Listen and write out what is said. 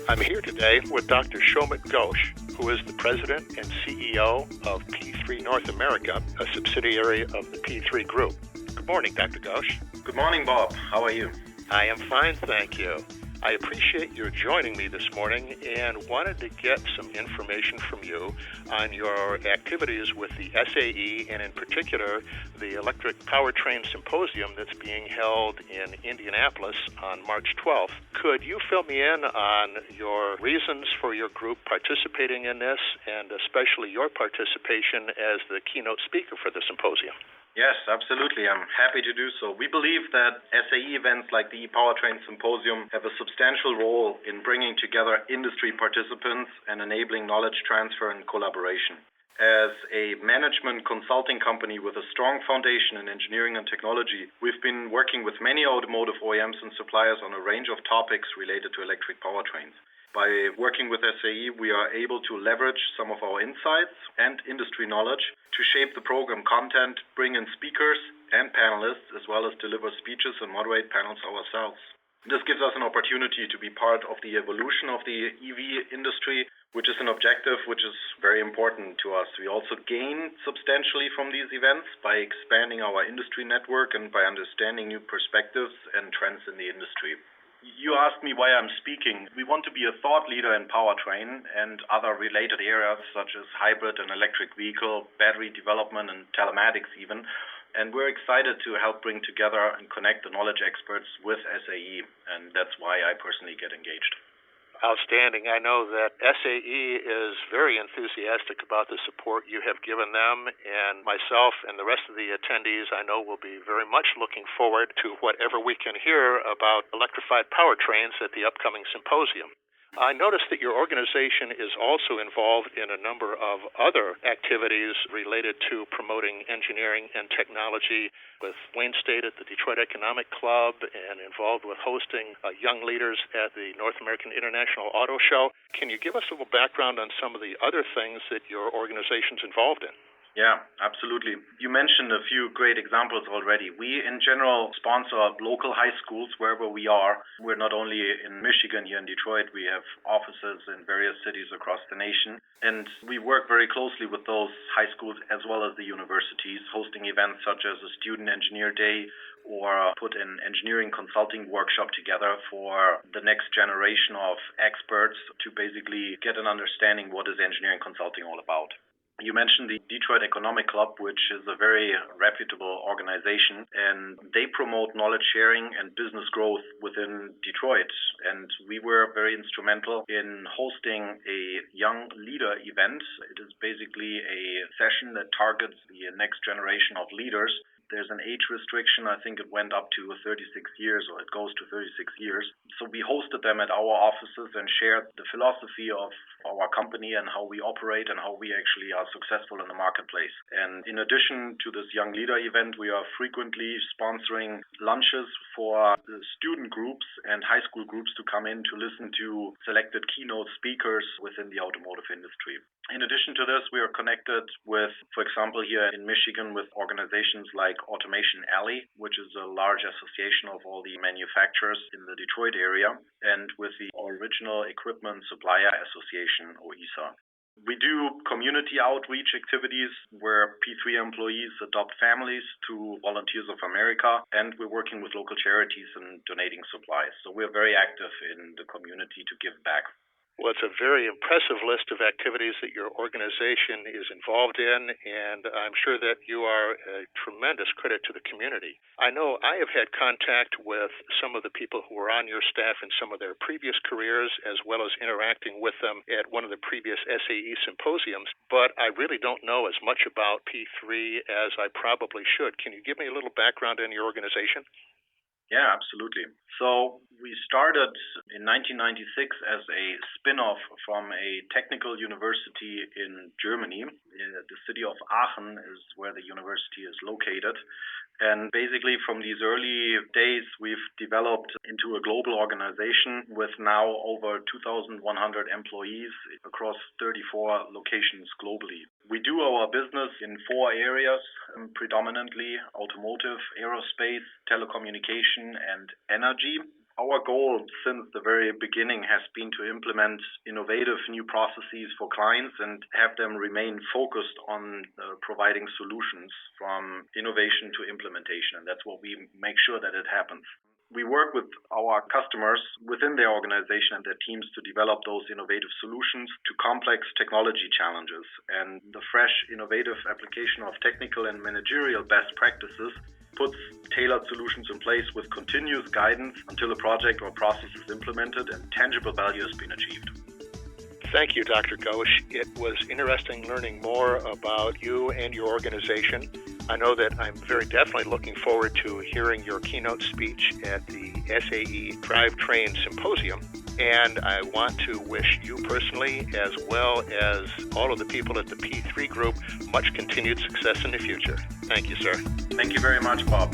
I'm here today with Dr. Samit Ghosh, who is the president and CEO of P3 North America, a subsidiary of the P3 Group. Good morning, Dr. Ghosh. Good morning, Bob. How are you? I am fine, thank you. I appreciate your joining me this morning and wanted to get some information from you on your activities with the SAE and in particular the Electric Powertrain Symposium that's being held in Indianapolis on March 12th. Could you fill me in on your reasons for your group participating in this and especially your participation as the keynote speaker for the symposium? Yes, absolutely. I'm happy to do so. We believe that SAE events like the Powertrain Symposium have a substantial role in bringing together industry participants and enabling knowledge transfer and collaboration. As a management consulting company with a strong foundation in engineering and technology, we've been working with many automotive OEMs and suppliers on a range of topics related to electric powertrains. By working with SAE, we are able to leverage some of our insights and industry knowledge to shape the program content, bring in speakers and panelists, as well as deliver speeches and moderate panels ourselves. This gives us an opportunity to be part of the evolution of the EV industry, which is an objective which is very important to us. We also gain substantially from these events by expanding our industry network and by understanding new perspectives and trends in the industry. You asked me why I'm speaking. We want to be a thought leader in powertrain and other related areas such as hybrid and electric vehicle, battery development and telematics even. And we're excited to help bring together and connect the knowledge experts with SAE. And that's why I personally get engaged. Outstanding. I know that SAE is very enthusiastic about the support you have given them, and myself and the rest of the attendees I know will be very much looking forward to whatever we can hear about electrified powertrains at the upcoming symposium. I noticed that your organization is also involved in a number of other activities related to promoting engineering and technology with Wayne State at the Detroit Economic Club and involved with hosting young leaders at the North American International Auto Show. Can you give us a little background on some of the other things that your organization's involved in? Yeah, absolutely. You mentioned a few great examples already. We, in general, sponsor local high schools wherever we are. We're not only in Michigan, here in Detroit, we have offices in various cities across the nation. And we work very closely with those high schools as well as the universities, hosting events such as a Student Engineer Day or put an engineering consulting workshop together for the next generation of experts to basically get an understanding what is engineering consulting all about. You mentioned the Detroit Economic Club, which is a very reputable organization, and they promote knowledge sharing and business growth within Detroit. And we were very instrumental in hosting a young leader event. It is basically a session that targets the next generation of leaders. There's an age restriction. I think it went up to 36 years, or it goes to 36 years. So we hosted them at our offices and shared the philosophy of our company and how we operate and how we actually are successful in the marketplace. And in addition to this young leader event, we are frequently sponsoring lunches for the student groups and high school groups to come in to listen to selected keynote speakers within the automotive industry. In addition to this, we are connected with, for example, here in Michigan with organizations like Automation Alley, which is a large association of all the manufacturers in the Detroit area, and with the Original Equipment Supplier Association, OESA. We do community outreach activities where P3 employees adopt families to Volunteers of America, and we're working with local charities and donating supplies. So we're very active in the community to give back. Well, it's a very impressive list of activities that your organization is involved in, and I'm sure that you are a tremendous credit to the community. I know I have had contact with some of the people who were on your staff in some of their previous careers, as well as interacting with them at one of the previous SAE symposiums, but I really don't know as much about P3 as I probably should. Can you give me a little background on your organization? Yeah, absolutely. So we started in 1996 as a spin-off from a technical university in Germany. The city of Aachen is where the university is located. And basically from these early days, we've developed into a global organization with now over 2,100 employees across 34 locations globally. We do our business in 4 areas, predominantly automotive, aerospace, telecommunication, and energy. Our goal since the very beginning has been to implement innovative new processes for clients and have them remain focused on providing solutions from innovation to implementation. And that's what we make sure that it happens. We work with our customers within their organization and their teams to develop those innovative solutions to complex technology challenges. And the fresh, innovative application of technical and managerial best practices puts tailored solutions in place with continuous guidance until a project or process is implemented and tangible value has been achieved. Thank you, Dr. Ghosh. It was interesting learning more about you and your organization. I know that I'm very definitely looking forward to hearing your keynote speech at the SAE Drivetrain Symposium. And I want to wish you personally, as well as all of the people at the P3 Group, much continued success in the future. Thank you, sir. Thank you very much, Bob.